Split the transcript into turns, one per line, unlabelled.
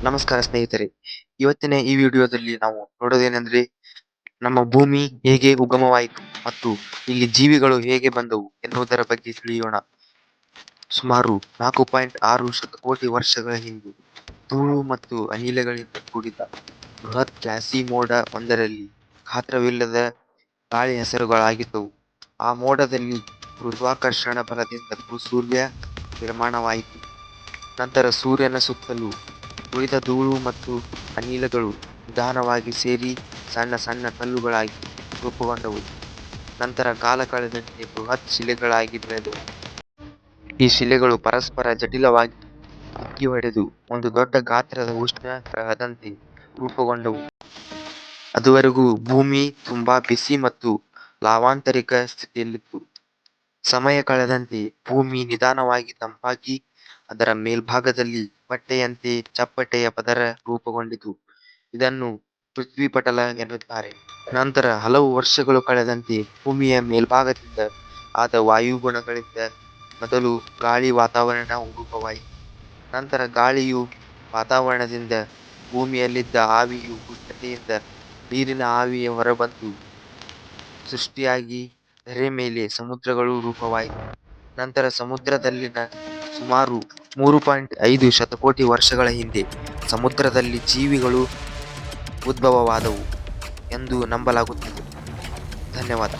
ನಮಸ್ಕಾರ ಸ್ನೇಹಿತರೆ. ಇವತ್ತಿನ ಈ ವಿಡಿಯೋದಲ್ಲಿ ನಾವು ನೋಡೋದೇನೆಂದ್ರೆ ನಮ್ಮ ಭೂಮಿ ಹೇಗೆ ಉಗಮವಾಯಿತು ಮತ್ತು ಇಲ್ಲಿ ಜೀವಿಗಳು ಹೇಗೆ ಬಂದವು ಎನ್ನುವುದರ ಬಗ್ಗೆ ತಿಳಿಯೋಣ. ಸುಮಾರು 4.6 ಶತಕೋಟಿ ವರ್ಷಗಳ ಹಿಂದೆ ಧೂಳು ಮತ್ತು ಅನಿಲಗಳಿಂದ ಕೂಡಿದ ಬೃಹತ್ ಗ್ಯಾಸಿ ಮೋಡ ಒಂದರಲ್ಲಿ ಗಾತ್ರವಿಲ್ಲದ ಗಾಳಿ ಹೆಸರುಗಳಾಗಿದ್ದವು. ಆ ಮೋಡದಲ್ಲಿ ಗುರುತ್ವಾಕರ್ಷಣ ಬಲದಿಂದ ಸೂರ್ಯ ನಿರ್ಮಾಣವಾಯಿತು. ನಂತರ ಸೂರ್ಯನ ಸುತ್ತಲೂ ಉಳಿದ ಧೂಳು ಮತ್ತು ಅನಿಲಗಳು ನಿಧಾನವಾಗಿ ಸೇರಿ ಸಣ್ಣ ಸಣ್ಣ ಕಲ್ಲುಗಳಾಗಿ ರೂಪುಗೊಂಡವು. ನಂತರ ಕಾಲ ಕಳೆದಂತೆ ಬೃಹತ್ ಶಿಲೆಗಳಾಗಿ ಬೆಳೆದವು. ಈ ಶಿಲೆಗಳು ಪರಸ್ಪರ ಜಟಿಲವಾಗಿ ಡಿಕ್ಕಿ ಹೊಡೆದು ಒಂದು ದೊಡ್ಡ ಗಾತ್ರದ ಉಷ್ಣ ಗ್ರಹದಂತೆ ರೂಪುಗೊಂಡವು. ಅದುವರೆಗೂ ಭೂಮಿ ತುಂಬಾ ಬಿಸಿ ಮತ್ತು ಲಾವಾಂತರಿಕ ಸ್ಥಿತಿಯಲ್ಲಿತ್ತು. ಸಮಯ ಕಳೆದಂತೆ ಭೂಮಿ ನಿಧಾನವಾಗಿ ತಂಪಾಗಿ ಅದರ ಮೇಲ್ಭಾಗದಲ್ಲಿ ಬಟ್ಟೆಯಂತೆ ಚಪ್ಪಟೆಯ ಪದರ ರೂಪುಗೊಂಡಿತು. ಇದನ್ನು ಪೃಥ್ವಿಪಟಲ ಎನ್ನುತ್ತಾರೆ. ನಂತರ ಹಲವು ವರ್ಷಗಳು ಕಳೆದಂತೆ ಭೂಮಿಯ ಮೇಲ್ಭಾಗದಿಂದ ಆದ ವಾಯುಗುಣಗಳಿಂದ ಮೊದಲು ಗಾಳಿ ವಾತಾವರಣ ರೂಪವಾಯಿತು. ನಂತರ ಗಾಳಿಯು ವಾತಾವರಣದಿಂದ ಭೂಮಿಯಲ್ಲಿದ್ದ ಆವಿಯು ಉಷ್ಣತೆಯಿಂದ ನೀರಿನ ಆವಿ ಹೊರಬಂದು ಸೃಷ್ಟಿಯಾಗಿ ಧರೆ ಮೇಲೆ ಸಮುದ್ರಗಳು ರೂಪವಾಯಿತು. ನಂತರ ಸಮುದ್ರದಲ್ಲಿನ ಸುಮಾರು 3.5 ಶತಕೋಟಿ ವರ್ಷಗಳ ಹಿಂದೆ ಸಮುದ್ರದಲ್ಲಿ ಜೀವಿಗಳು ಉದ್ಭವವಾದವು ಎಂದು ನಂಬಲಾಗುತ್ತದೆ. ಧನ್ಯವಾದ.